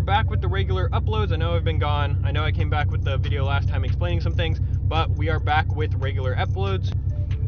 back with the regular uploads. I know I've been gone. I know I came back with the video last time explaining some things, but we are back with regular uploads.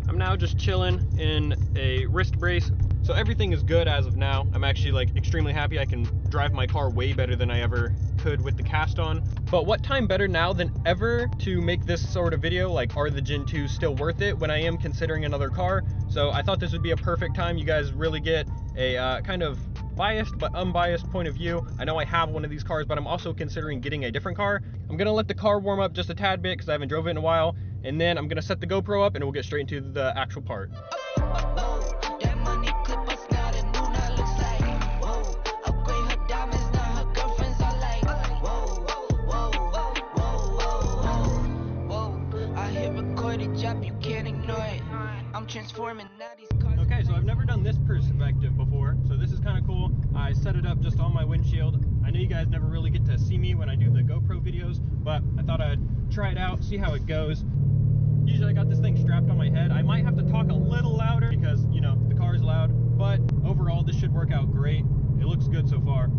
I'm now just chilling in a wrist brace, so everything is good as of now. I'm actually like extremely happy. I can drive my car way better than I ever could with the cast on. But what time better now than ever to make this sort of video, like, are the Gen 2s still worth it, when I am considering another car? So I thought this would be a perfect time. You guys really get a kind of biased but unbiased point of view. I know I have one of these cars, but I'm also considering getting a different car. I'm gonna let the car warm up just a tad bit because I haven't drove it in a while, and then I'm gonna set the GoPro up and we'll get straight into the actual part. Okay, so I've never done this perspective before, so this is kind of cool. I set it up just on my windshield. I know you guys never really get to see me when I do the GoPro videos, but I thought I'd try it out, see how it goes. Usually I got this thing strapped on my head. I might have to talk a little louder because, you know, the car is loud, but overall this should work out great. It looks good so far.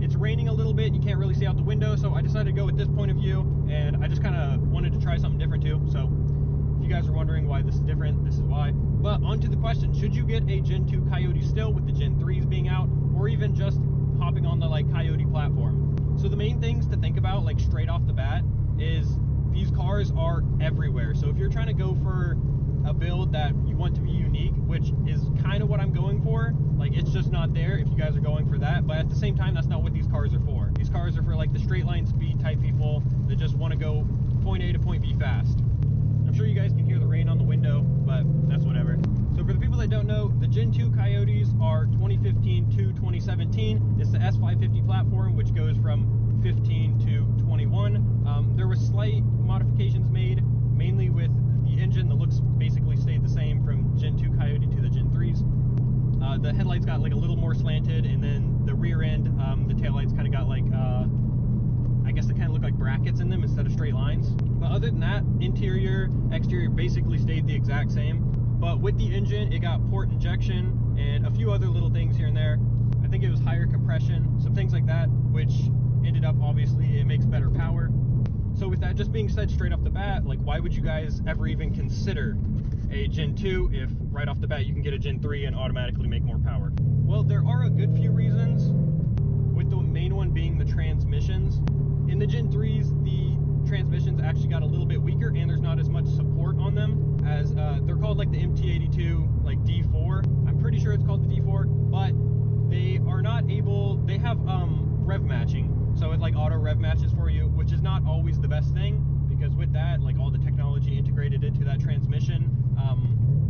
It's raining a little bit, you can't really see out the window, so I decided to go with this point of view, and I just kind of wanted to try something different too. So if you guys are wondering why this is different, this is why. But on to the question, should you get a Gen 2 Coyote still with the Gen 3s being out, or even just hopping on the like Coyote platform? So the main things to think about, like straight off the bat, is these cars are everywhere. So if you're trying to go for a build that you want to be unique, which is kind of what I'm going for, like it's just not there if you guys are going for that. But at the same time, that's not what these cars are for. These cars are for like the straight line speed type people that just want to go point A to point B fast. I'm sure you guys can hear the rain on the window, but that's whatever. So for the people that don't know, the Gen 2 Coyotes are 2015 to 2017. It's the S550 platform, which goes from 15 to 21. There were slight modifications made, mainly with the engine. The looks basically stayed the same from Gen 2 Coyote to the Gen 3s. The headlights got like a little more slanted, and then the rear end, the taillights kind of got like, I guess they kind of look like brackets in them instead of straight lines. But other than that, interior, exterior basically stayed the exact same. But with the engine, it got port injection and a few other little things here and there. I think it was higher compression, some things like that, which ended up, obviously, it makes better power. So with that just being said straight off the bat, like why would you guys ever even consider a Gen 2 if right off the bat you can get a Gen 3 and automatically make more power? Well, there are a good few reasons, with the main one being the transmissions. In the Gen 3s, the transmissions actually got a little bit weaker, and there's not as much support on them as they're called like the MT82 like D4. I'm pretty sure it's called the D4, but they are not able, they have rev matching, so it like auto rev matches for you, which is not always the best thing, because with that, like all the technology integrated into that transmission,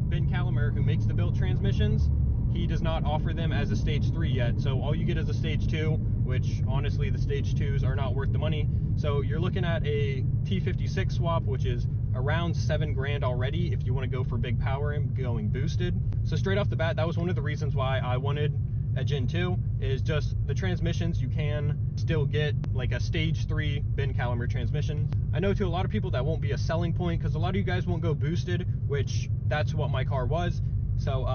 Ben Calamer, who makes the built transmissions, he does not offer them as a stage 3 yet, so all you get is a stage 2, which honestly the stage 2s are not worth the money. So you're looking at a T56 swap, which is around $7 grand already if you want to go for big power and going boosted. So straight off the bat, that was one of the reasons why I wanted a Gen 2, is just the transmissions. You can still get like a stage 3 Ben Calamer transmission. I know to a lot of people that won't be a selling point, because a lot of you guys won't go boosted, which that's what my car was. So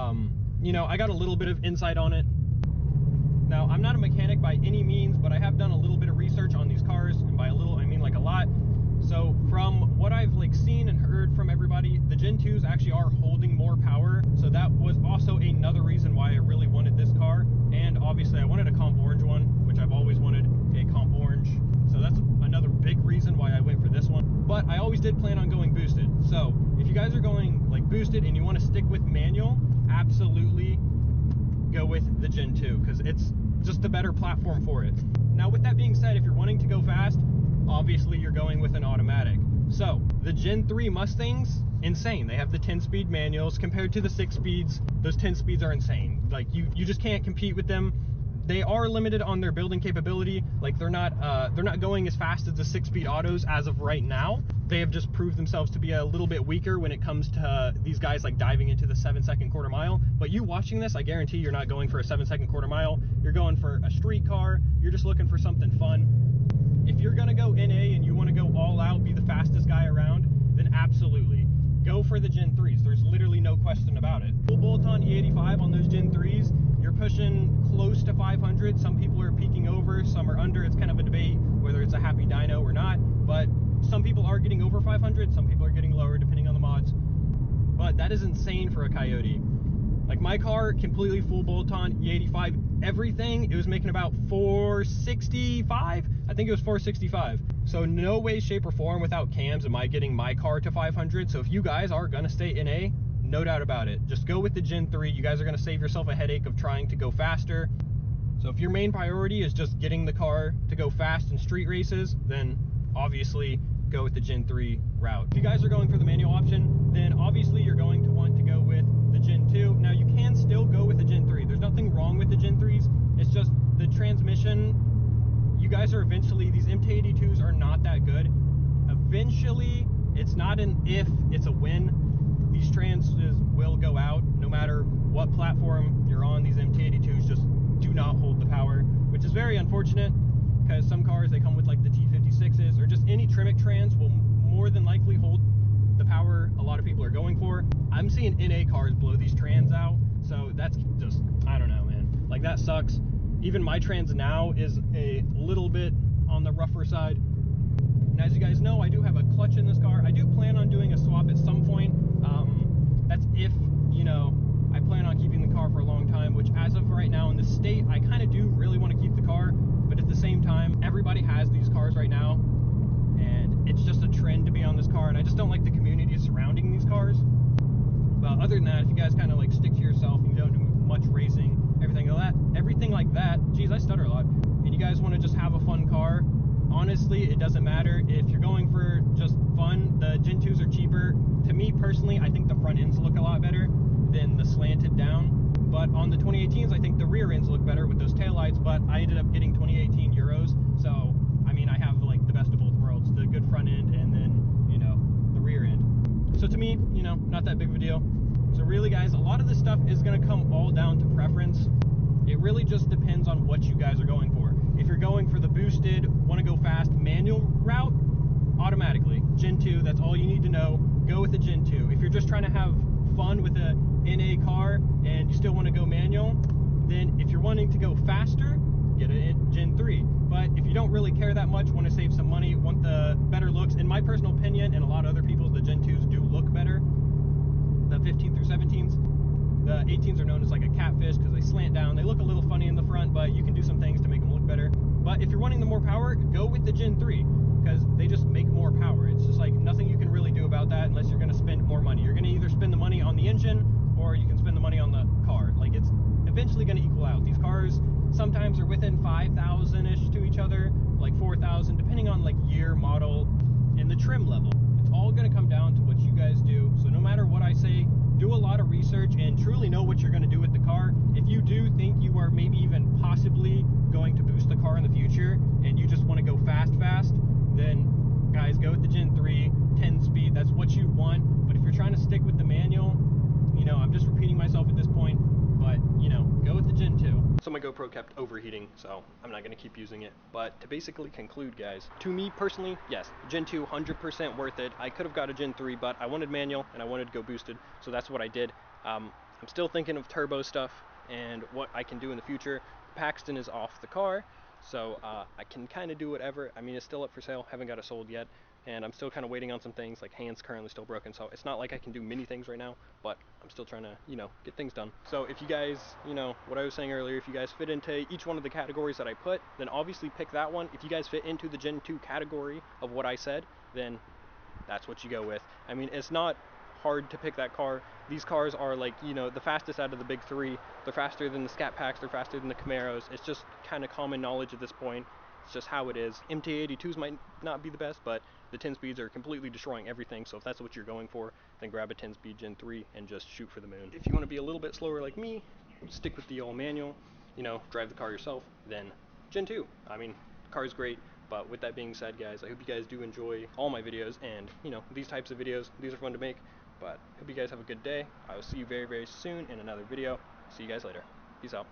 you know, I got a little bit of insight on it. Now, I'm not a mechanic by any means, but I have done a little bit of research on these cars, and by a little, I mean like a lot. So from what I've like seen and heard from everybody, the Gen 2s actually are holding more power. So that was also another reason why I really wanted this car. And obviously I wanted a comp orange one, which I've always wanted a comp orange. So that's another big reason why I went for this one. But I always did plan on going boosted. So if you guys are going like boosted and you want to stick with manual, absolutely go with the Gen 2, because it's just the better platform for it. Now with that being said, if you're wanting to go fast, obviously you're going with an automatic. So the Gen 3 Mustangs, insane. They have the 10-speed manuals compared to the 6 speeds. Those 10 speeds are insane. Like you just can't compete with them. They are limited on their building capability. Like they're not going as fast as the 6-speed autos as of right now. They have just proved themselves to be a little bit weaker when it comes to these guys like diving into the 7-second quarter mile. But you watching this, I guarantee you're not going for a 7-second quarter mile. You're going for a street car. You're just looking for something fun. If you're gonna go NA and you want to go all out, be the fastest guy around, then absolutely go for the Gen 3s. There's literally no question about it. Full bolt-on E85 on those Gen 3s, you're pushing close to 500. Some people are peaking over, some are under. It's kind of a debate whether it's a happy dyno or not, but some people are getting over 500, some people are getting lower depending on the mods. But that is insane for a Coyote. Like my car, completely full bolt-on E85, everything, it was making about 465. I think it was 465. So no way, shape, or form without cams am I getting my car to 500. So if you guys are gonna stay NA, no doubt about it, just go with the Gen 3. You guys are gonna save yourself a headache of trying to go faster. So if your main priority is just getting the car to go fast in street races, then obviously go with the Gen 3 route. If you guys are going for the manual option, then obviously you're going to want to go with the Gen 2. Now you can still go with the Gen 3. There's nothing wrong with the Gen 3s. It's just the transmission, you guys are eventually, these MT82s are not that good. Eventually, it's not an if, it's a when. These transes will go out no matter what platform you're on. These MT82s just do not hold the power, which is very unfortunate, because some cars, they come with like the T56s, or just any Tremec trans will more than likely hold the power a lot of people are going for. I'm seeing NA cars blow these trans out, so that's just, I don't know, man. Like, that sucks. Even my trans now is a little bit on the rougher side. And as you guys know, I do have a clutch in this car. I do plan on doing a swap at some point. That's if, you know, I plan on keeping the car for a long time, which as of right now in the state, I kind of do really want to keep the car. But at the same time, everybody has these cars right now, and it's just a trend to be on this car, and I just don't like the community surrounding these cars. But other than that, if you guys kind of like stick to yourself and you don't do much racing, everything like that, geez, I stutter a lot, and you guys want to just have a fun car, honestly, it doesn't matter. If you're going for just fun, the Gen 2s are cheaper. To me personally, I think the front ends look a lot better than the slanted down. But on the 2018s, I think the rear ends look better with those taillights, but I ended up getting 2018 Euros. So, I mean, I have like the best of both worlds, the good front end and then, you know, the rear end. So to me, you know, not that big of a deal. So really guys, a lot of this stuff is gonna come all down to preference. It really just depends on what you guys are going for. If you're going for the boosted, wanna go fast manual route, automatically, Gen 2, that's all you need to know, go with the Gen 2. If you're just trying to have fun with a NA car and you still want to go manual, then if you're wanting to go faster, get a Gen 3. But if you don't really care that much, want to save some money, want the better looks, in my personal opinion and a lot of other people's, the Gen 2s do look better, the 15 through 17s. The 18s are known as like a catfish because they slant down. They look a little funny in the front, but you can do some things to make them look better. But if you're wanting the more power, go with the Gen 3 because they just make more power. It's just like nothing you can really do about that unless you're going to spend more money. You're going to either spend the money on the engine or you can spend the money on the car. Like, it's eventually going to equal out. These cars sometimes are within 5,000-ish to each other, like 4,000, depending on like year, model, and the trim level. It's all going to come down to what you guys do. So no matter what I say, do a lot of research and truly know what you're going to do with the car. If you do think you are maybe even possibly going to boost the car in the future and you just want to go fast, then guys, go with the Gen 3, 10 speed, that's what you want. But if you're trying to stick with the manual, you know, I'm just repeating myself at this point, but you know, go with the Gen 2. So my GoPro kept overheating, so I'm not going to keep using it. But to basically conclude, guys, to me personally, yes, Gen 2, 100% worth it. I could have got a Gen 3, but I wanted manual and I wanted to go boosted, so that's what I did. I'm still thinking of turbo stuff and what I can do in the future. Paxton is off the car, so I can kind of do whatever. I mean, it's still up for sale, haven't got it sold yet, and I'm still kind of waiting on some things, like hand's currently still broken, so it's not like I can do many things right now, but I'm still trying to, you know, get things done. So if you guys, you know, what I was saying earlier, if you guys fit into each one of the categories that I put, then obviously pick that one. If you guys fit into the Gen 2 category of what I said, then that's what you go with. I mean, it's not hard to pick that car. These cars are like, you know, the fastest out of the big three. They're faster than the Scat Packs, they're faster than the Camaros. It's just kind of common knowledge at this point. It's just how it is. MT82s might not be the best, but the 10 speeds are completely destroying everything. So if that's what you're going for, then grab a 10 speed Gen 3 and just shoot for the moon. If you want to be a little bit slower like me, stick with the all manual, you know, drive the car yourself, then Gen 2. I mean, the car's great. But with that being said, guys, I hope you guys do enjoy all my videos, and you know, these types of videos, these are fun to make. But hope you guys have a good day. I will see you very, very soon in another video. See you guys later. Peace out.